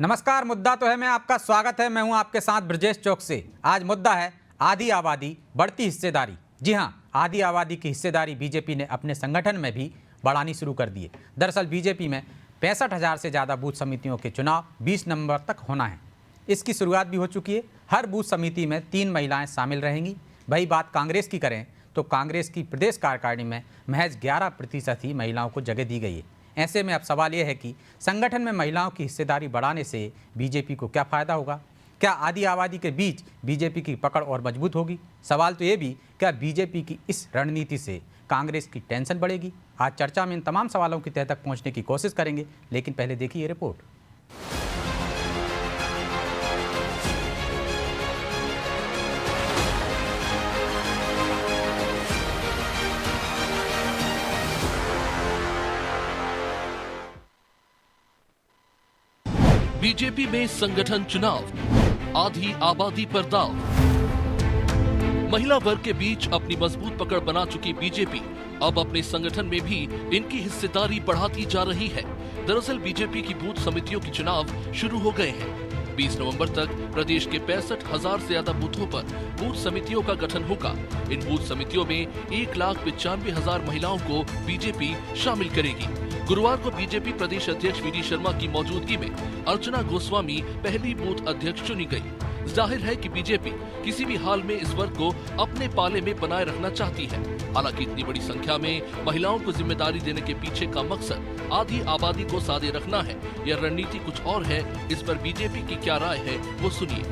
नमस्कार। मुद्दा तो है मैं आपका स्वागत है। मैं हूं आपके साथ ब्रजेश चौक से। आज मुद्दा है आधी आबादी बढ़ती हिस्सेदारी। जी हां, आधी आबादी की हिस्सेदारी बीजेपी ने अपने संगठन में भी बढ़ानी शुरू कर दी है। दरअसल बीजेपी में 65,000 से ज़्यादा बूथ समितियों के चुनाव 20 नवंबर तक होना है। इसकी शुरुआत भी हो चुकी है। हर बूथ समिति में 3 महिलाएं शामिल रहेंगी। वही बात कांग्रेस की करें तो कांग्रेस की प्रदेश कार्यकारिणी में महज 11% ही महिलाओं को जगह दी गई है। ऐसे में अब सवाल यह है कि संगठन में महिलाओं की हिस्सेदारी बढ़ाने से बीजेपी को क्या फ़ायदा होगा? क्या आधी आबादी के बीच बीजेपी की पकड़ और मजबूत होगी? सवाल तो ये भी, क्या बीजेपी की इस रणनीति से कांग्रेस की टेंशन बढ़ेगी? आज चर्चा में इन तमाम सवालों की तह तक पहुंचने की कोशिश करेंगे, लेकिन पहले देखिए ये रिपोर्ट। बीजेपी में संगठन चुनाव, आधी आबादी पर दाव। महिला वर्ग के बीच अपनी मजबूत पकड़ बना चुकी बीजेपी अब अपने संगठन में भी इनकी हिस्सेदारी बढ़ाती जा रही है। दरअसल बीजेपी की बूथ समितियों के चुनाव शुरू हो गए हैं। 20 नवंबर तक प्रदेश के 65,000 से ज्यादा बूथों पर बूथ समितियों का गठन होगा। इन बूथ समितियों में 1,95,000 महिलाओं को बीजेपी शामिल करेगी। गुरुवार को बीजेपी प्रदेश अध्यक्ष वी.डी. शर्मा की मौजूदगी में अर्चना गोस्वामी पहली बूथ अध्यक्ष चुनी गई। जाहिर है कि बीजेपी किसी भी हाल में इस वर्ग को अपने पाले में बनाए रखना चाहती है। हालांकि इतनी बड़ी संख्या में महिलाओं को जिम्मेदारी देने के पीछे का मकसद आधी आबादी को सादे रखना है या रणनीति कुछ और है। इस पर बीजेपी की क्या राय है वो सुनिए।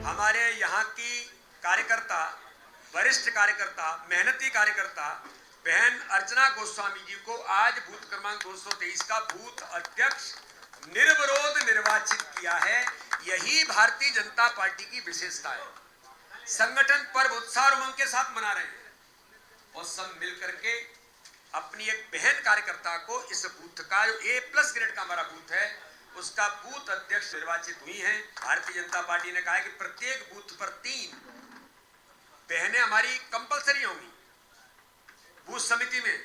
हमारे यहाँ की कार्यकर्ता, वरिष्ठ कार्यकर्ता, मेहनती कार्यकर्ता बहन अर्चना गोस्वामी जी को आज बूथ क्रमांक 223 का बूथ अध्यक्ष निर्विरोध निर्वाचित किया है। यही भारतीय जनता पार्टी की विशेषता है। संगठन पर्व उत्साह और उमंग के साथ मना रहे हैं और सब मिलकर के अपनी एक बहन कार्यकर्ता को इस बूथ का जो A+ ग्रेड का हमारा बूथ है उसका बूथ अध्यक्ष निर्वाचित हुई हैं। भारतीय जनता पार्टी ने कहा है कि प्रत्येक बूथ पर 3 बहनें हमारी कंपलसरी होंगी बूथ समिति में,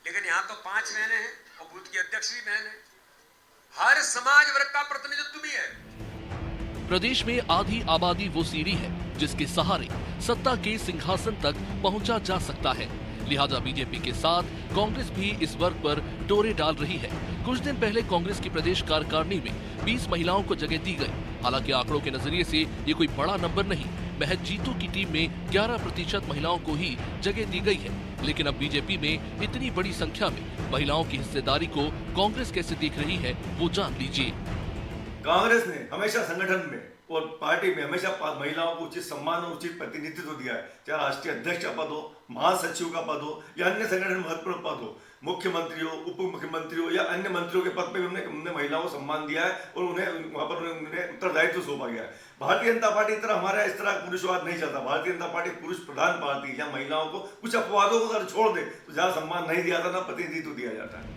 लेकिन यहाँ तो 5 बहनें हैं और बूथ की अध्यक्ष भी बहन है। हर समाज वर्ग का प्रतिनिधित्व भी है। प्रदेश में आधी आबादी वो सीढ़ी है जिसके सहारे सत्ता के सिंहासन तक पहुंचा जा सकता है। लिहाजा बीजेपी के साथ कांग्रेस भी इस वर्ग पर डोरे डाल रही है। कुछ दिन पहले कांग्रेस की प्रदेश कार्यकारिणी में 20 महिलाओं को जगह दी गई। हालांकि आंकड़ों के नजरिए से ये कोई बड़ा नंबर नहीं। महज जीतू की टीम में 11% महिलाओं को ही जगह दी गई है। लेकिन अब बीजेपी में इतनी बड़ी संख्या में महिलाओं की हिस्सेदारी को कांग्रेस कैसे देख रही है वो जान लीजिए। कांग्रेस ने हमेशा संगठन में और पार्टी में हमेशा महिलाओं को उचित सम्मान और उचित प्रतिनिधित्व दिया है। चाहे राष्ट्रीय अध्यक्ष का पद हो, महासचिव का पद हो या अन्य संगठन महत्वपूर्ण पद हो, मुख्यमंत्री हो, उप मुख्यमंत्री हो या अन्य मंत्रियों के पद पे हमने महिलाओं को सम्मान दिया है और उन्हें वहां पर उन्हें उत्तरदायित्व सौंपा गया है। भारतीय जनता पार्टी की तरह हमारा इस तरह पुरुषवाद नहीं चलता। भारतीय जनता पार्टी पुरुष प्रधान पार्टी या महिलाओं को कुछ अपवादों को अगर छोड़ दे तो ज्यादा सम्मान नहीं दिया जाता, ना प्रतिनिधित्व दिया जाता है।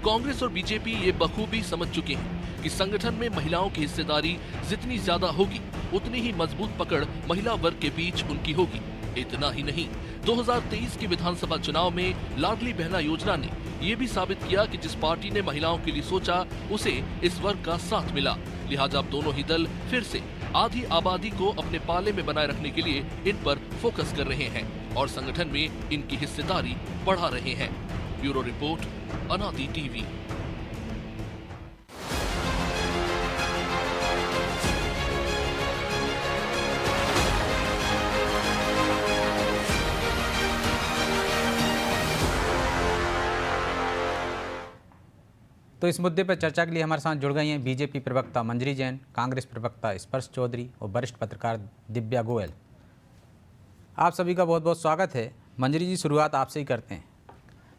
कांग्रेस और बीजेपी ये बखूबी समझ चुके हैं कि संगठन में महिलाओं की हिस्सेदारी जितनी ज्यादा होगी उतनी ही मजबूत पकड़ महिला वर्ग के बीच उनकी होगी। इतना ही नहीं, 2023 के विधानसभा चुनाव में लाडली बहना योजना ने ये भी साबित किया कि जिस पार्टी ने महिलाओं के लिए सोचा उसे इस वर्ग का साथ मिला। लिहाजा अब दोनों ही दल फिर से आधी आबादी को अपने पाले में बनाए रखने के लिए इन पर फोकस कर रहे हैं और संगठन में इनकी हिस्सेदारी बढ़ा रहे हैं। ब्यूरो रिपोर्ट, अनादि टीवी। तो इस मुद्दे पर चर्चा के लिए हमारे साथ जुड़ गई हैं बीजेपी प्रवक्ता मंजरी जैन, कांग्रेस प्रवक्ता स्पर्श चौधरी और वरिष्ठ पत्रकार दिव्या गोयल। आप सभी का बहुत बहुत स्वागत है। मंजरी जी, शुरुआत आपसे ही करते हैं।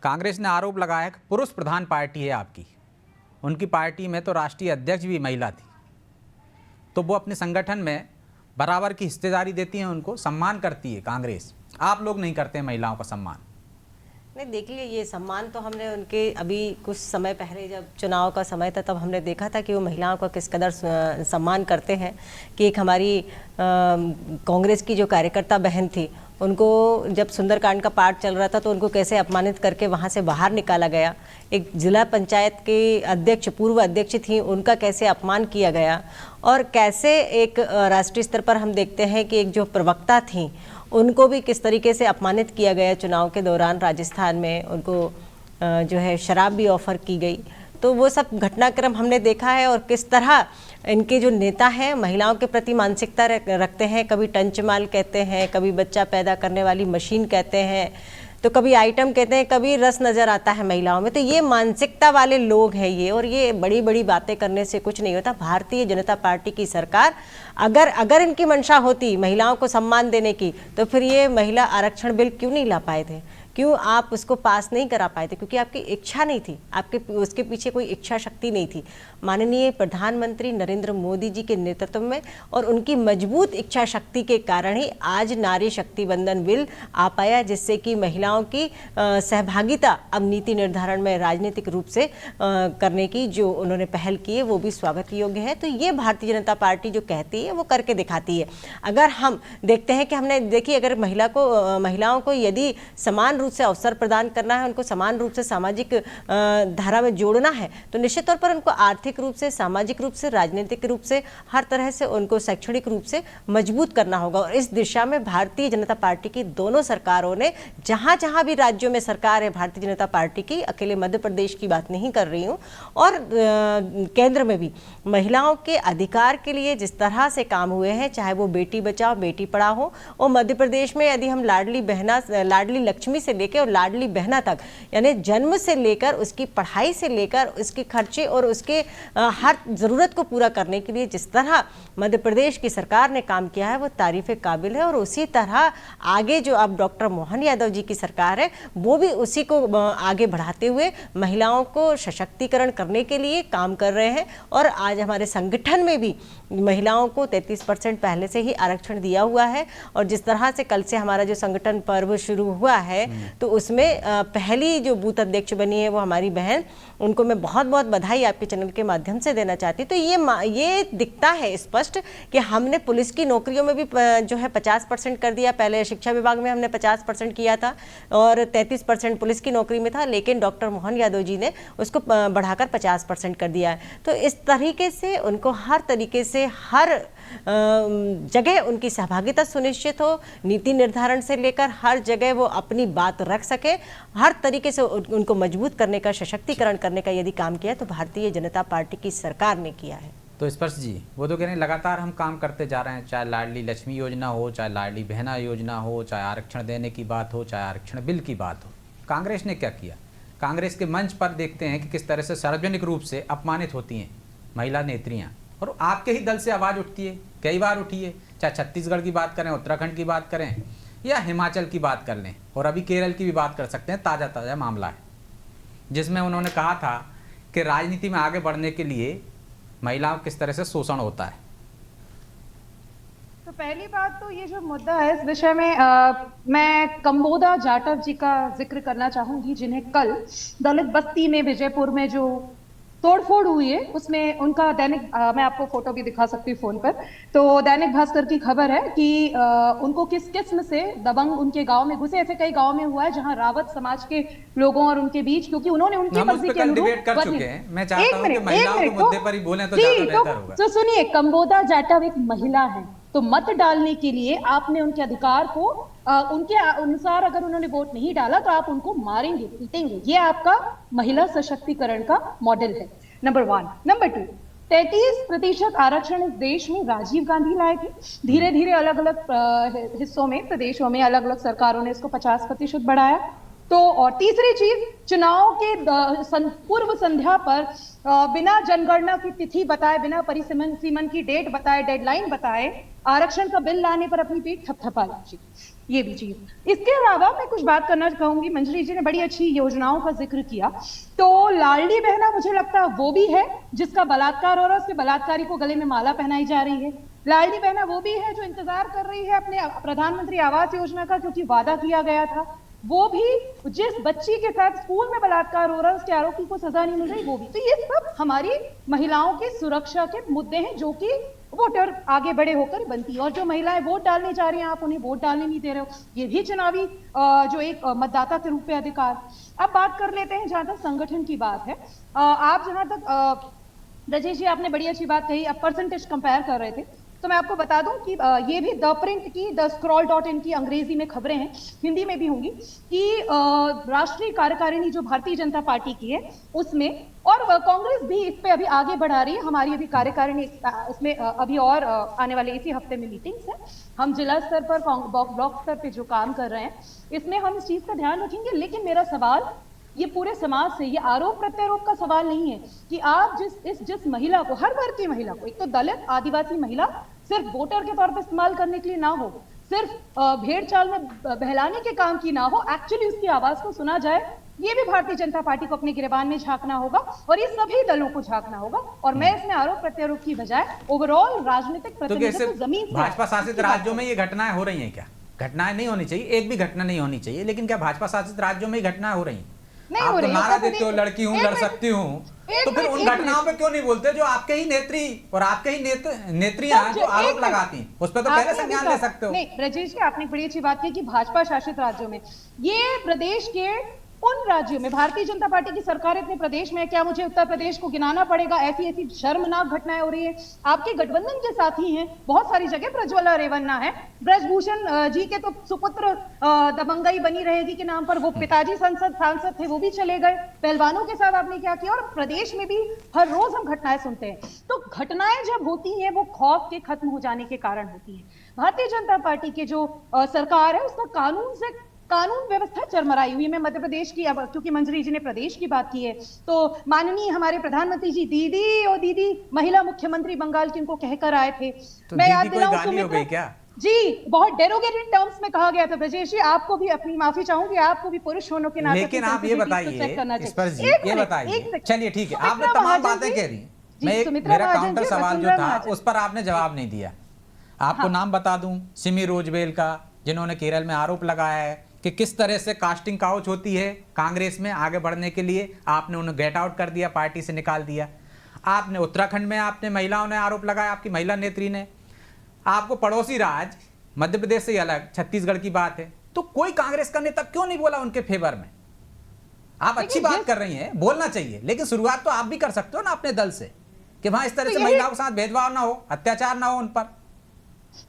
कांग्रेस ने आरोप लगाया है कि पुरुष प्रधान पार्टी है आपकी। उनकी पार्टी में तो राष्ट्रीय अध्यक्ष भी महिला थी, तो वो अपने संगठन में बराबर की हिस्सेदारी देती हैं, उनको सम्मान करती है कांग्रेस। आप लोग नहीं करते हैं महिलाओं का सम्मान। नहीं, देखिए ये सम्मान तो हमने उनके अभी कुछ समय पहले जब चुनाव का समय था तब हमने देखा था कि वो महिलाओं का किस कदर सम्मान करते हैं। कि एक हमारी कांग्रेस की जो कार्यकर्ता बहन थी, उनको जब सुंदरकांड का पाठ चल रहा था तो उनको कैसे अपमानित करके वहाँ से बाहर निकाला गया। एक जिला पंचायत के अध्यक्ष, पूर्व अध्यक्ष थी, उनका कैसे अपमान किया गया। और कैसे एक राष्ट्रीय स्तर पर हम देखते हैं कि एक जो प्रवक्ता थी उनको भी किस तरीके से अपमानित किया गया चुनाव के दौरान। राजस्थान में उनको जो है शराब भी ऑफर की गई। तो वो सब घटनाक्रम हमने देखा है। और किस तरह इनके जो नेता हैं महिलाओं के प्रति मानसिकता रखते हैं। कभी टंचमाल कहते हैं, कभी बच्चा पैदा करने वाली मशीन कहते हैं, तो कभी आइटम कहते हैं, कभी रस नज़र आता है महिलाओं में। तो ये मानसिकता वाले लोग हैं ये। और ये बड़ी बड़ी बातें करने से कुछ नहीं होता। भारतीय जनता पार्टी की सरकार अगर इनकी मंशा होती महिलाओं को सम्मान देने की, तो फिर ये महिला आरक्षण बिल क्यों नहीं ला पाए थे, क्यों आप उसको पास नहीं करा पाए थे? क्योंकि आपकी इच्छा नहीं थी, उसके पीछे कोई इच्छा शक्ति नहीं थी। माननीय प्रधानमंत्री नरेंद्र मोदी जी के नेतृत्व में और उनकी मजबूत इच्छा शक्ति के कारण ही आज नारी शक्ति वंदन बिल आ पाया, जिससे कि महिलाओं की सहभागिता अब नीति निर्धारण में राजनीतिक रूप से करने की जो उन्होंने पहल की है वो भी स्वागत योग्य है। तो ये भारतीय जनता पार्टी जो कहती है वो करके दिखाती है। अगर हम देखते हैं कि हमने देखिए, अगर महिलाओं को यदि समान रूप से अवसर प्रदान करना है, उनको समान रूप से सामाजिक धारा में जोड़ना है, तो निश्चित तौर पर उनको आर्थिक रूप से, सामाजिक रूप से, राजनीतिक रूप से, हर तरह से उनको शैक्षणिक रूप से मजबूत करना होगा। और इस दिशा में भारतीय जनता पार्टी की दोनों सरकारों ने, जहां जहां भी राज्यों में सरकार है भारतीय जनता पार्टी की, अकेले मध्य प्रदेश की बात नहीं कर रही हूं, और केंद्र में भी महिलाओं के अधिकार के लिए जिस तरह से काम हुए हैं, चाहे वो बेटी बचाओ बेटी पढ़ाओ हो, और मध्य प्रदेश में यदि हम लाडली लक्ष्मी से लेकर और लाडली बहना तक, यानी जन्म से लेकर उसकी पढ़ाई से लेकर उसके खर्चे और उसके हर जरूरत को पूरा करने के लिए जिस तरह मध्य प्रदेश की सरकार ने काम किया है वो तारीफ काबिल है। और उसी तरह आगे जो अब डॉक्टर मोहन यादव जी की सरकार है वो भी उसी को आगे बढ़ाते हुए महिलाओं को सशक्तिकरण करने के लिए काम कर रहे हैं। और आज हमारे संगठन में भी महिलाओं को 33% पहले से ही आरक्षण दिया हुआ है। और जिस तरह से कल से हमारा जो संगठन पर्व शुरू हुआ है, तो उसमें पहली जो बूथ अध्यक्ष बनी है वो हमारी बहन, उनको मैं बहुत बहुत बधाई आपके चैनल के माध्यम से देना चाहती हूँ। तो ये दिखता है स्पष्ट कि हमने पुलिस की नौकरियों में भी जो है 50% कर दिया। पहले शिक्षा विभाग में हमने 50% किया था और 33% पुलिस की नौकरी में था, लेकिन डॉक्टर मोहन यादव जी ने उसको बढ़ाकर 50% कर दिया है। तो इस तरीके से उनको हर तरीके से हर जगह उनकी सहभागिता सुनिश्चित हो, नीति निर्धारण से लेकर हर जगह वो अपनी बात रख सके, हर तरीके से उनको मजबूत करने का, सशक्तिकरण करने का यदि काम किया तो भारतीय जनता पार्टी की सरकार ने किया है। तो स्पर्श जी, वो तो कह रहे हैं लगातार हम काम करते जा रहे हैं, चाहे लाडली लक्ष्मी योजना हो, चाहे लाडली बहना योजना हो, चाहे आरक्षण देने की बात हो, चाहे आरक्षण बिल की बात हो। कांग्रेस ने क्या किया? कांग्रेस के मंच पर देखते हैं कि किस तरह से सार्वजनिक रूप से अपमानित होती हैं महिला नेत्रियाँ, और आपके ही दल से आवाज़ उठती है, कई बार उठी है। चाहे छत्तीसगढ़ की बात करें, उत्तराखंड की बात करें या हिमाचल की बात कर लें, और अभी केरल की भी बात कर सकते हैं। ताज़ा मामला है जिसमें उन्होंने कहा था कि राजनीति में आगे बढ़ने के लिए महिलाओं किस तरह से शोषण होता है। तो पहली बात तो ये जो मुद्दा है इस विषय में मैं कंबोदा जाटव जी का जिक्र करना चाहूंगी, जिन्हें कल दलित बस्ती में विजयपुर में जो तोड़फोड़ हुई है उसमें उनका दैनिक मैं आपको फोटो भी दिखा सकती हूँ फोन पर। तो दैनिक भास्कर की खबर है कि उनको किस किस्म से दबंग उनके गांव में घुसे। ऐसे कई गांव में हुआ है जहां रावत समाज के लोगों और उनके बीच, क्योंकि उन्होंने उनकी मर्जी के अनुरूप कर चुके हैं। मैं चाहता हूं कि महिलाओं के मुद्दे पर ही बोलें तो ज्यादा बेहतर होगा। तो सुनिए, कंबोदा जाटव एक महिला है, तो मत डालने के लिए आपने उनके अधिकार को उनके अनुसार अगर उन्होंने वोट नहीं डाला तो आप उनको मारेंगे, पीटेंगे। ये आपका महिला सशक्तिकरण का मॉडल है, नंबर 1। नंबर 2, 33% आरक्षण इस देश में राजीव गांधी लाए थे। धीरे धीरे अलग अलग हिस्सों में, प्रदेशों में अलग अलग सरकारों ने इसको 50% बढ़ाया। तो और तीसरी चीज, चुनाव के पूर्व संध्या पर बिना जनगणना की तिथि बताए, बिना परिसीमन की डेट बताए, डेडलाइन बताए, आरक्षण का बिल लाने पर अपनी पीठ थपथपा ली। ये भी चीज। इसके अलावा मैं कुछ बात करना चाहूंगी, मंजरी जी ने बड़ी अच्छी योजनाओं का जिक्र किया। तो लाडली बहना मुझे लगता है वो भी है जिसका बलात्कार हो रहा है, उसके बलात्कारी को गले में माला पहनाई जा रही है। लाडली बहना वो भी है जो इंतजार कर रही है अपने प्रधानमंत्री आवास योजना का, क्योंकि वादा किया गया था। वो भी जिस बच्ची के साथ स्कूल में बलात्कार हो रहा है उसके आरोपी को सजा नहीं मिल रही, वो भी। तो ये सब हमारी महिलाओं की सुरक्षा के मुद्दे हैं जो कि वोटर आगे बड़े होकर बनती है। और जो महिलाएं वोट डालने जा रही हैं, आप उन्हें वोट डालने नहीं दे रहे हो, ये भी चुनावी जो एक मतदाता के रूप में अधिकार। अब बात कर लेते हैं जहां तक संगठन की बात है। आप जहां तक रजेश जी आपने बड़ी अच्छी बात कही, अब परसेंटेज कंपेयर कर रहे थे, तो मैं आपको बता दूं कि ये भी द प्रिंट की thescroll.in की अंग्रेजी में खबरें हैं, हिंदी में भी होंगी, कि राष्ट्रीय कार्यकारिणी जो भारतीय जनता पार्टी की है उसमें, और कांग्रेस भी इस पे अभी आगे बढ़ा रही है। हमारी अभी कार्यकारिणी इसमें अभी और आने वाले इसी हफ्ते में मीटिंग्स हैं। हम जिला स्तर पर ब्लॉक स्तर पे जो काम कर रहे हैं इसमें हम इस चीज का ध्यान रखेंगे। लेकिन मेरा सवाल ये पूरे समाज से, ये आरोप प्रत्यारोप का सवाल नहीं है कि आप जिस महिला को, हर वर्ग की महिला को, एक तो दलित आदिवासी महिला सिर्फ वोटर के तौर पर इस्तेमाल करने के लिए ना हो, सिर्फ भेड़ चाल में बहलाने के काम की ना हो, एक्चुअली उसकी आवाज को सुना जाए, ये भी भारतीय जनता पार्टी को अपने गिरबान में झांकना होगा और ये सभी दलों को झांकना होगा। और मैं इसमें आरोप प्रत्यारोप की बजाय ओवरऑल राजनीतिक प्रतिनिधित्व जमीन से भाजपा शासित राज्यों में ये घटनाएं हो रही हैं क्या? घटनाएं नहीं होनी चाहिए, एक भी घटना नहीं होनी चाहिए, लेकिन क्या भाजपा शासित राज्यों में ही घटनाएं हो रही हैं? आप तो नारा देते हो लड़की हूं, लड़ सकती हूँ, तो फिर उन घटनाओं पे क्यों नहीं बोलते जो आपके ही नेत्री और आपके ही नेत्रियां जो आरोप लगाती हैं, उस पर तो पहले संज्ञान ले सकते हो। नहीं राजेश जी, आपने बड़ी अच्छी बात की कि भाजपा शासित राज्यों में, ये प्रदेश के उन राज्यों में भारतीय जनता पार्टी की सरकार इतने प्रदेश में, क्या मुझे उत्तर प्रदेश को गिनाना पड़ेगा? ऐसी शर्मनाक घटनाएं हो रही है। आपके गठबंधन के साथी हैं बहुत सारी जगह, प्रज्वला रेवन्ना है, ब्रजभूषण जी के तो सुपुत्र दबंगई बनी रहेगी के नाम पर, वो पिताजी सांसद थे, वो भी चले गए। पहलवानों के साथ आपने क्या किया? और प्रदेश में भी हर रोज हम घटनाएं सुनते हैं। तो घटनाएं जब होती हैं वो खौफ के खत्म हो जाने के कारण होती है। भारतीय जनता पार्टी के जो सरकार है उसका कानून व्यवस्था चरमराई हुई है। मैं मध्य प्रदेश की, अब क्योंकि मंजरी जी ने प्रदेश की बात की है, तो माननीय हमारे प्रधानमंत्री जी दीदी महिला मुख्यमंत्री बंगाल की उनको कहकर आए थे। तो मैं याद कोई गाली हो गई क्या? जी, बहुत डेरोगेटरी टर्म्स में कहा गया था। ब्रजेश जी, आपको भी अपनी माफी चाहूंगी, आपको भी पुरुष होने के नाते, लेकिन आप ये बताइए इस पर जी, ये बताइए, चलिए ठीक है, आपने तमाम बातें कह दी, मेरा काउंटर सवाल जो था उस पर आपने जवाब नहीं दिया। आपको नाम बता दूं, सिमी रोजबेल का, जिन्होंने केरल में आरोप लगाया है कि किस तरह से कास्टिंग काउच होती है कांग्रेस में आगे बढ़ने के लिए, आपने उन्हें गेट आउट कर दिया, पार्टी से निकाल दिया। आपने उत्तराखंड में आपने महिलाओं ने आरोप लगाया, आपकी महिला नेत्री ने। आपको पड़ोसी राज्य मध्य प्रदेश से अलग छत्तीसगढ़ की बात है, तो कोई कांग्रेस का नेता क्यों नहीं बोला उनके फेवर में? आप अच्छी बात कर रही हैं, बोलना चाहिए, लेकिन शुरुआत तो आप भी कर सकते हो ना अपने दल से, कि वहां इस तरह से महिलाओं के साथ भेदभाव ना हो, अत्याचार ना हो उन पर।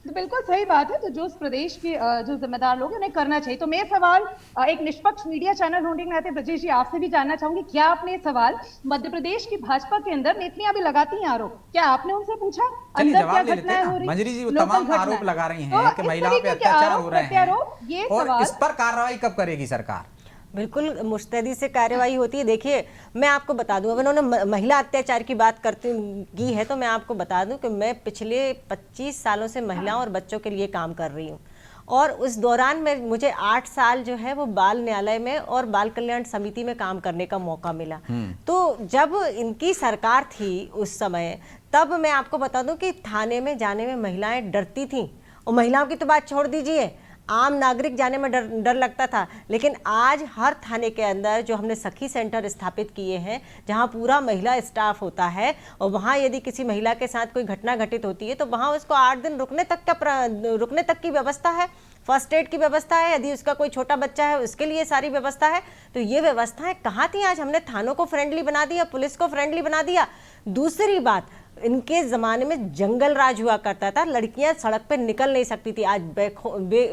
तो बिल्कुल सही बात है। तो जो उस प्रदेश के जो जिम्मेदार लोग हैं उन्हें करना चाहिए। तो मैं सवाल एक निष्पक्ष मीडिया चैनल होने के नाते ब्रजेश जी आपसे भी जानना चाहूंगी, क्या आपने सवाल मध्य प्रदेश की भाजपा के अंदर नेत्रियां भी लगाती हैं आरोप, क्या आपने उनसे पूछा अंदर क्या घटनाएं हो रही? मंजरी जी तमाम आरोप लगा रही हैं कि महिलाओं पे अत्याचार हो रहे हैं, और इस पर कार्रवाई कब करेगी सरकार? बिल्कुल मुस्तैदी से कार्यवाही होती है। देखिए, मैं आपको बता दूं, अब इन्होंने महिला अत्याचार की बात की है, तो मैं आपको बता दूं कि मैं पिछले 25 सालों से महिलाओं और बच्चों के लिए काम कर रही हूं, और उस दौरान में मुझे 8 साल जो है वो बाल न्यायालय में और बाल कल्याण समिति में काम करने का मौका मिला। तो जब इनकी सरकार थी उस समय, तब मैं आपको बता दूं कि थाने में जाने में महिलाएं डरती थीं, और महिलाओं की तो बात छोड़ दीजिए, आम नागरिक जाने में डर लगता था। लेकिन आज हर थाने के अंदर जो हमने सखी सेंटर स्थापित किए हैं, जहां पूरा महिला स्टाफ होता है, और वहां यदि किसी महिला के साथ कोई घटना घटित होती है तो वहां उसको 8 दिन रुकने तक की व्यवस्था है, फर्स्ट एड की व्यवस्था है, यदि उसका कोई छोटा बच्चा है उसके लिए सारी व्यवस्था है। तो ये व्यवस्थाएं कहाँ थी? आज हमने थानों को फ्रेंडली बना दिया, पुलिस को फ्रेंडली बना दिया। दूसरी बात, इनके ज़माने में जंगल राज हुआ करता था, लड़कियां सड़क पे निकल नहीं सकती थी, आज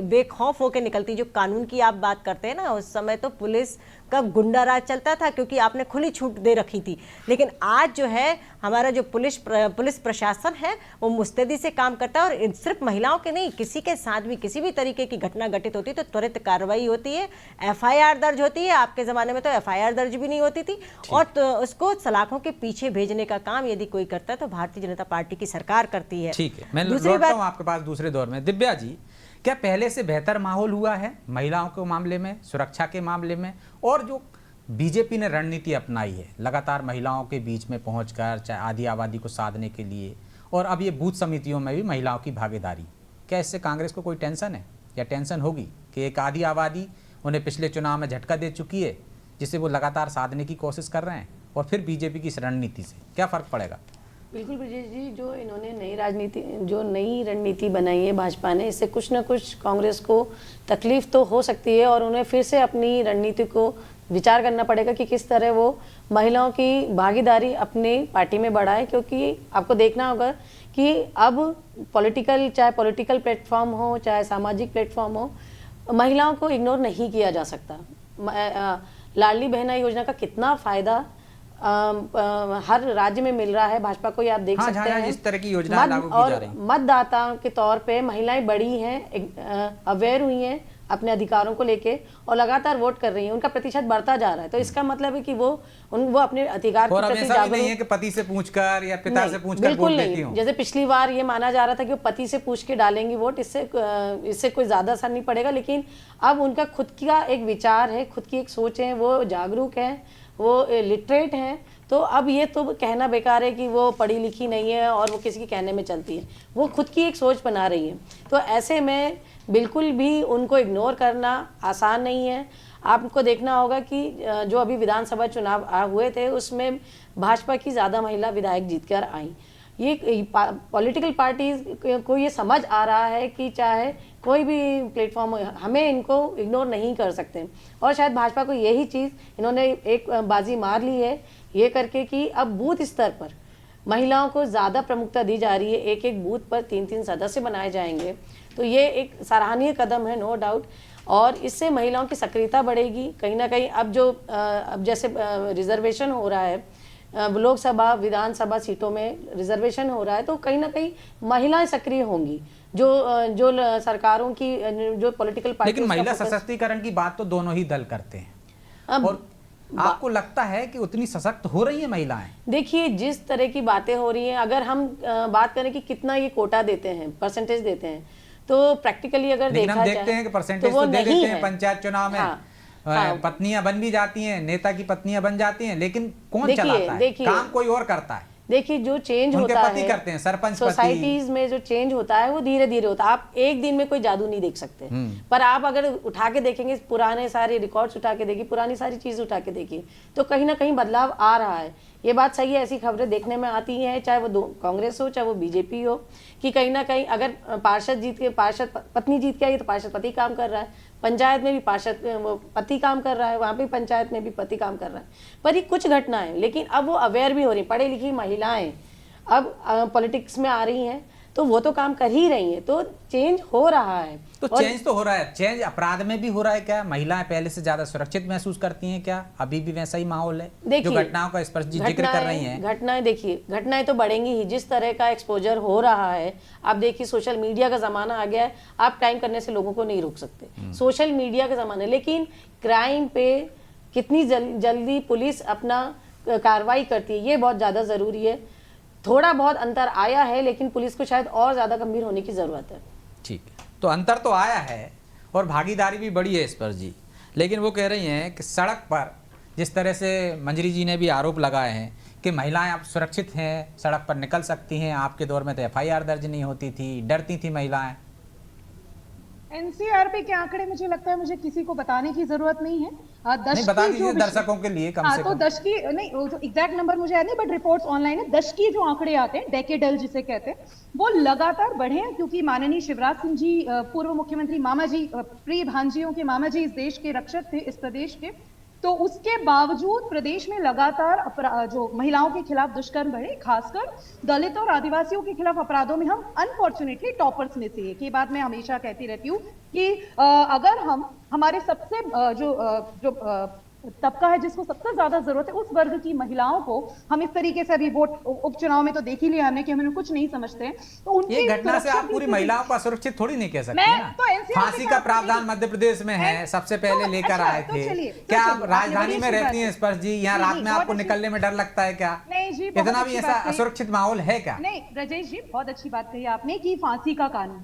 बेखौफ होकर निकलती। जो कानून की आप बात करते हैं ना, उस समय तो पुलिस का गुंडा राज चलता था क्योंकि आपने खुली छूट दे रखी थी। लेकिन आज जो है हमारा जो पुलिस प्रशासन है वो मुस्तैदी से काम करता है, और सिर्फ महिलाओं के नहीं, किसी के साथ भी किसी भी तरीके की घटना घटित होती है तो त्वरित कार्रवाई होती है, FIR दर्ज होती है। आपके ज़माने में तो FIR दर्ज भी नहीं होती थी, और तो उसको सलाखों के पीछे भेजने का काम यदि कोई करता है तो भारतीय जनता पार्टी की सरकार करती है। ठीक है, मैं लौटता हूं आपके पास दूसरे दौर में। दिव्या जी, क्या पहले से बेहतर माहौल हुआ है महिलाओं के मामले में, सुरक्षा के मामले में? और जो बीजेपी ने रणनीति अपनाई है लगातार महिलाओं के बीच में पहुंचकर, चाहे आधी आबादी को साधने के लिए, और अब ये बूथ समितियों में भी महिलाओं की भागीदारी, क्या इससे कांग्रेस को कोई टेंशन है या टेंशन होगी कि एक आधी आबादी उन्हें पिछले चुनाव में झटका दे चुकी है, जिसे वो लगातार साधने की कोशिश कर रहे हैं, और फिर बीजेपी की इस रणनीति से क्या फ़र्क पड़ेगा? बिल्कुल ब्रजेश जी, जो इन्होंने नई रणनीति बनाई है भाजपा ने, इससे कुछ ना कुछ कांग्रेस को तकलीफ तो हो सकती है और उन्हें फिर से अपनी रणनीति को विचार करना पड़ेगा कि किस तरह वो महिलाओं की भागीदारी अपनी पार्टी में बढ़ाए, क्योंकि आपको देखना होगा कि अब चाहे पॉलिटिकल प्लेटफॉर्म हो, चाहे सामाजिक प्लेटफॉर्म हो, महिलाओं को इग्नोर नहीं किया जा सकता। लाडली बहना योजना का कितना फायदा हर राज्य में मिल रहा है भाजपा को, ये आप देख सकते हैं। इस तरह की योजना लागू की जा रही है। मतदाताओं के तौर पे महिलाएं बड़ी हैं, अवेयर हुई हैं अपने अधिकारों को लेके और लगातार वोट कर रही हैं, उनका प्रतिशत बढ़ता जा रहा है। तो इसका मतलब है कि वो अपने अधिकार के प्रति जागरूक नहीं है कि पति से पूछकर या पिता से पूछकर बिल्कुल वोट नहीं। देती हूं। जैसे पिछली बार ये माना जा रहा था कि वो पति से पूछ के डालेंगी वोट, इससे कोई ज्यादा असर नहीं पड़ेगा, लेकिन अब उनका खुद का एक विचार है, खुद की एक सोच है, वो जागरूक है, वो लिटरेट है। तो अब ये तो कहना बेकार है कि वो पढ़ी लिखी नहीं है और वो किसी के कहने में चलती है, वो खुद की एक सोच बना रही है। तो ऐसे में बिल्कुल भी उनको इग्नोर करना आसान नहीं है। आपको देखना होगा कि जो अभी विधानसभा चुनाव हुए थे उसमें भाजपा की ज़्यादा महिला विधायक जीतकर आई। ये पॉलिटिकल पार्टीज को ये समझ आ रहा है कि चाहे कोई भी प्लेटफॉर्म हो, हमें इनको इग्नोर नहीं कर सकते, और शायद भाजपा को यही चीज़ इन्होंने एक बाजी मार ली है ये करके कि अब बूथ स्तर पर महिलाओं को ज़्यादा प्रमुखता दी जा रही है। एक एक बूथ पर 3-3 सदस्य बनाए जाएंगे, तो ये एक सराहनीय कदम है, नो डाउट। और इससे महिलाओं की सक्रियता बढ़ेगी कहीं ना कहीं। अब जैसे रिजर्वेशन हो रहा है, लोकसभा विधानसभा सीटों में रिजर्वेशन हो रहा है, तो कहीं ना कहीं महिलाएं सक्रिय होंगी। जो सरकारों की जो पॉलिटिकल पार्टी, लेकिन महिला सशक्तिकरण की बात तो दोनों ही दल करते हैं, और आपको लगता है कि उतनी सशक्त हो रही है महिलाएं? देखिए, जिस तरह की बातें हो रही हैं, अगर हम बात करें कि कितना ये कोटा देते हैं, परसेंटेज देते हैं, तो प्रैक्टिकली अगर देखा जाए, देखते हैं कि परसेंटेज तो दे देते हैं पंचायत चुनाव में। पत्नियां बन भी जाती हैं, नेता की पत्नियां बन जाती हैं, लेकिन कौन चलाता है? काम कोई और करता है। देखिए, जो चेंज होता पति करते हैं, सरपंच सोसाइटीज में जो चेंज होता है वो धीरे धीरे होता है। आप एक दिन में कोई जादू नहीं देख सकते, पर आप अगर उठा के देखेंगे, पुराने सारे रिकॉर्ड्स उठा के देखिए, पुरानी सारी चीज उठा के देखिए, तो कहीं ना कहीं बदलाव आ रहा है। ये बात सही है, ऐसी खबरें देखने में आती हैं, चाहे वो कांग्रेस हो चाहे वो बीजेपी हो, कि कहीं ना कहीं अगर पार्षद पत्नी जीत के आई तो पार्षद पति काम कर रहा है, पंचायत में भी पार्षद पति काम कर रहा है, वहाँ पे पंचायत में भी पति काम कर रहा है। पर ये कुछ घटनाएं, लेकिन अब वो अवेयर भी हो रही, पढ़ी लिखी महिलाएं अब पॉलिटिक्स में आ रही हैं, तो वो तो काम कर ही रही हैं, तो चेंज हो रहा है। तो चेंज तो हो रहा है, चेंज अपराध में भी हो रहा है क्या? महिलाएं पहले से ज्यादा सुरक्षित महसूस करती हैं क्या? अभी भी वैसा ही माहौल है जो घटनाओं का स्पर्श जिक्र कर रही हैं? घटनाएं देखिए, घटनाएं तो बढ़ेंगी ही, जिस तरह का एक्सपोजर हो रहा है। आप देखिए, सोशल मीडिया का जमाना आ गया है, आप क्राइम करने से लोगों को नहीं रोक सकते, सोशल मीडिया का जमाना है। लेकिन क्राइम पे कितनी जल्दी पुलिस अपना कार्रवाई करती है, ये बहुत ज्यादा जरूरी है। थोड़ा बहुत अंतर आया है, लेकिन पुलिस को शायद और ज्यादा गंभीर होने की जरूरत है। ठीक है, तो अंतर तो आया है और भागीदारी भी बढ़ी है इस पर जी, लेकिन वो कह रही हैं कि सड़क पर जिस तरह से मंजरी जी ने भी आरोप लगाए हैं कि महिलाएं अब सुरक्षित हैं, सड़क पर निकल सकती हैं, आपके दौर में तो एफआईआर दर्ज नहीं होती थी, डरती थी महिलाएं। एनसीआरपी के आंकड़े मुझे लगता है मुझे किसी को बताने की जरूरत नहीं है। नहीं, बता दीजिए दर्शकों के लिए कम से कम। तो दश की नहीं, जो एग्जैक्ट नंबर मुझे याद नहीं, बट रिपोर्ट्स ऑनलाइन है। दश की जो आंकड़े आते हैं, डेकेडल जिसे कहते हैं, वो लगातार बढ़े हैं, क्योंकि माननीय शिवराज सिंह जी, पूर्व मुख्यमंत्री मामा जी, प्रिय भांजियों के मामा जी इस देश के रक्षक थे, इस प्रदेश के। तो उसके बावजूद प्रदेश में लगातार जो महिलाओं के खिलाफ दुष्कर्म बढ़े, खासकर दलित और आदिवासियों के खिलाफ अपराधों में हम अनफॉर्चुनेटली टॉपर्स में से एक। ये बात मैं हमेशा कहती रहती हूँ कि अगर हम हमारे सबसे जो तबका है जिसको सबसे ज्यादा जरूरत है, उस वर्ग की महिलाओं को हम इस तरीके से अभी वोट उपचुनाव में तो देख ही लिया हमने कि हम कुछ नहीं समझते हैं। तो उनकी ये घटना से आप पूरी महिलाओं को असुरक्षित थोड़ी नहीं कह सकते ना। फांसी का प्रावधान मध्य प्रदेश में है, सबसे पहले लेकर आए थे। क्या आप राजधानी में रहती हैं स्पर्श जी, यहाँ रात में आपको निकलने में डर लगता है क्या? नहीं जी, इतना भी ऐसा असुरक्षित माहौल है क्या? नहीं राजेश जी, बहुत अच्छी बात कही आपने कि फांसी का कानून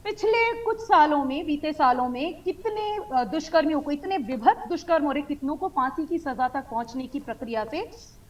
पिछले कुछ सालों में, बीते सालों में कितने दुष्कर्मियों को, इतने विभत्स दुष्कर्म हो रहे, कितनों को फांसी की सजा तक पहुंचने की प्रक्रिया से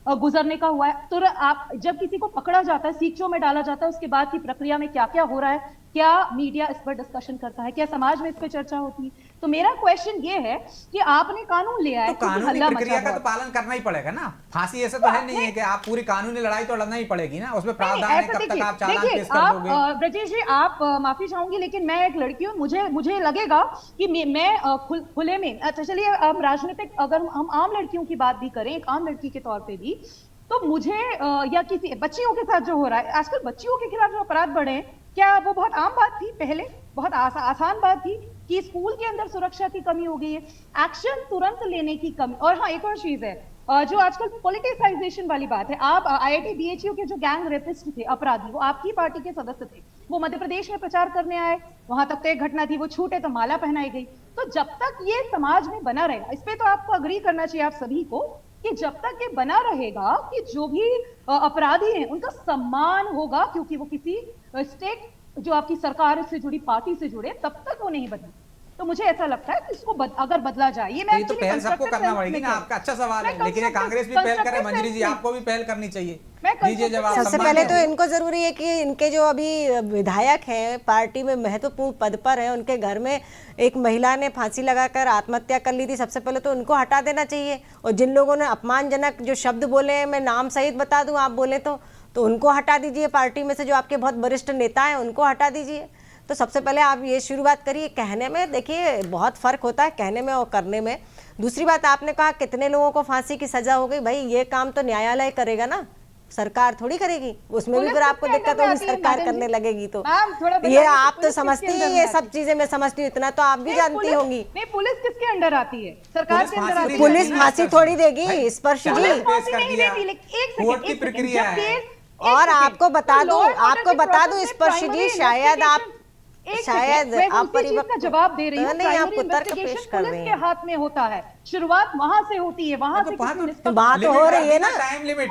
गुजरने का हुआ है। तो आप जब किसी को पकड़ा जाता है, सीखचों में डाला जाता है, उसके बाद की प्रक्रिया में क्या क्या हो रहा है, क्या मीडिया इस पर डिस्कशन करता है, क्या समाज में इस पर चर्चा होती है? तो मेरा क्वेश्चन ये है कि आपने कानून लिया है तो क्योंकि कानूनी हल्ला प्रक्रिया मचा का हुआ तो पालन करना ही पड़ेगा ना। फांसी ऐसे तो है नहीं है कि आप पूरी कानूनी लड़ाई तो लड़ना ही पड़ेगी ना, उसमें प्रावधान है कब तक आप चालान पेश कर दोगे। ब्रजेश जी, आप माफी चाहूंगी लेकिन मैं एक लड़की हूँ, मुझे लगेगा कि मैं खुले में, अच्छा चलिए अब राजनीतिक, अगर हम आम लड़कियों की बात भी करें, एक आम लड़की के तौर पे भी, तो मुझे या किसी बच्चियों के साथ जो हो रहा है आजकल, बच्चियों के खिलाफ जो अपराध बढ़े हैं, क्या वो बहुत आम बात थी? पहले बहुत आसान बात थी कि स्कूल के अंदर सुरक्षा की कमी हो गई है, एक्शन तुरंत लेने की कमी। और हाँ, एक और चीज है, जो आजकल पॉलिटिसाइजेशन वाली बात है, आप IIT BHU के जो गैंग रेपिस्ट थे, अपराधी, वो आपकी पार्टी के सदस्य थे, वो मध्य प्रदेश में प्रचार करने आए, वहां तक तो एक घटना थी, वो छूटे तो माला पहनाई गई। तो जब तक ये समाज में बना रहेगा, इस पे तो आपको अग्री करना चाहिए आप सभी को, कि जब तक ये बना रहेगा कि जो भी अपराधी हैं उनका सम्मान होगा, क्योंकि वो किसी स्टेट, जो आपकी सरकार से जुड़ी पार्टी से जुड़े, तब तक वो नहीं बदले। तो मुझे ऐसा लगता है कि इसको अगर बदला जाए, ये मैं तो पहल सबको करना पड़ेगी ना। आपका अच्छा सवाल है, लेकिन कांग्रेस भी पहल करे। मंजरी जी, आपको भी पहल करनी चाहिए। दीजिए जवाब। सबसे पहले तो इनको जरूरी है कि इनके जो अभी विधायक हैं, पार्टी में महत्वपूर्ण पद पर हैं, उनके घर में एक महिला ने फांसी लगाकर आत्महत्या कर ली थी, सबसे पहले तो उनको हटा देना चाहिए। और जिन लोगों ने अपमानजनक जो शब्द बोले हैं, मैं नाम सहित बता दूं, आप बोले तो उनको हटा दीजिए। पार्टी में से जो आपके बहुत वरिष्ठ नेता हैं उनको हटा दीजिए। तो सबसे पहले आप ये शुरुआत करिए। कहने में देखिए बहुत फर्क होता है, कहने में और करने में। दूसरी बात, आपने कहा कितने लोगों को फांसी की सजा हो गई। भाई ये काम तो न्यायालय करेगा ना, सरकार थोड़ी करेगी। उसमें भी फिर आपको दिक्कत होगी, सरकार करने लगेगी तो ये आप तो समझती हैं, ये सब चीजें मैं समझती हूँ, इतना तो आप भी जानती होंगी। नहीं, पुलिस किसके अंडर आती है? सरकार के अंदर आती है। पुलिस फांसी थोड़ी देगी स्पर्श जी, कोर्ट की प्रक्रिया है। और आपको बता दूं स्पर्श जी, शायद आप परिपक्व का जवाब दे रही हूं, नहीं, आप तर्क पेश कर रही हैं। के हाथ में होता है, शुरुआत वहां से होती है, वहां से वहां तो हो रही है ना,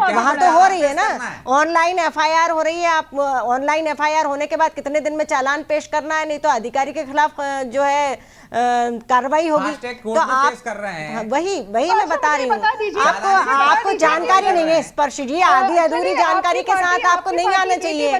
वहां तो हो रही है ना। ऑनलाइन FIR हो रही है। आप ऑनलाइन FIR होने के बाद कितने दिन में चालान पेश करना है, नहीं तो अधिकारी के खिलाफ जो है कार्रवाई होगी। तो आप कर रहे हैं, वही मैं बता रही हूँ। आपको जानकारी नहीं है स्पर्श जी, आधी अधूरी जानकारी के साथ आपको नहीं आना चाहिए।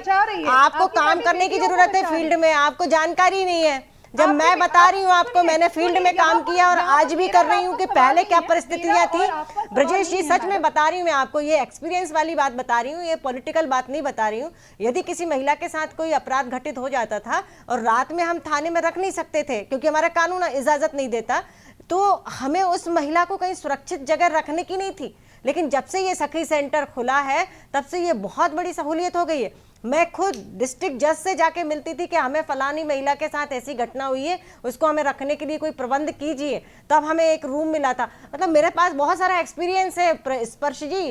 आपको काम करने की जरूरत है फील्ड में, आपको जानकारी नहीं है। जब मैं बता रही हूँ आपको, मैंने फील्ड में काम किया और आज भी कर रही हूँ कि पहले क्या परिस्थितियां थी। ब्रजेश जी, सच में बता रही हूँ मैं आपको, ये एक्सपीरियंस वाली बात बता रही हूँ, ये पॉलिटिकल बात नहीं बता रही हूँ। यदि किसी महिला के साथ कोई अपराध घटित हो जाता था और रात में हम थाने में रख नहीं सकते थे क्योंकि हमारा कानून इजाजत नहीं देता, तो हमें उस महिला को कहीं सुरक्षित जगह रखने की नहीं थी। लेकिन जब से ये सखी सेंटर खुला है, तब से ये बहुत बड़ी सहूलियत हो गई है। मैं खुद डिस्ट्रिक्ट जज से जाके मिलती थी कि हमें फलानी महिला के साथ ऐसी घटना हुई है, उसको हमें रखने के लिए कोई प्रबंध कीजिए। तब हमें एक रूम मिला था। मतलब मेरे पास बहुत सारा एक्सपीरियंस है स्पर्श जी।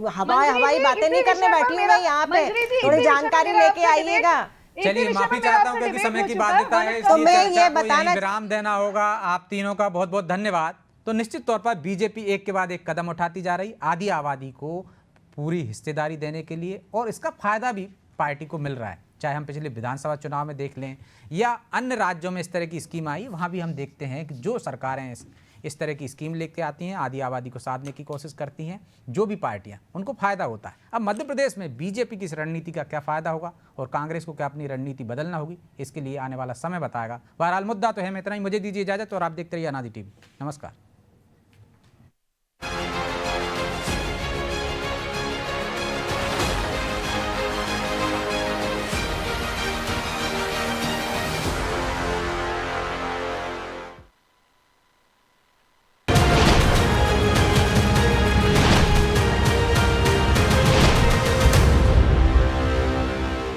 हवाई बातें नहीं करने बैठी हूँ मैं यहाँ पे, थोड़ी जानकारी लेके आइएगा। चलिए, माफी चाहता हूँ क्योंकि समय की बाध्यता है, तो मैं ये बताना, विराम देना होगा। आप तीनों का बहुत बहुत धन्यवाद। तो निश्चित तौर पर बीजेपी एक के बाद एक कदम उठाती जा रही, आधी आबादी को पूरी हिस्सेदारी देने के लिए, और इसका फायदा भी पार्टी को मिल रहा है। चाहे हम पिछले विधानसभा चुनाव में देख लें या अन्य राज्यों में इस तरह की स्कीम आई, वहाँ भी हम देखते हैं कि जो सरकारें इस तरह की स्कीम लेके आती हैं, आधी आबादी को साधने की कोशिश करती हैं, जो भी पार्टियां, उनको फायदा होता है। अब मध्य प्रदेश में बीजेपी की इस रणनीति का क्या फायदा होगा और कांग्रेस को क्या अपनी रणनीति बदलना होगी, इसके लिए आने वाला समय बताएगा। बहरहाल मुद्दा तो है, मैं इतना ही। मुझे दीजिए इजाजत और आप देखते रहिए अनादि टीवी। नमस्कार।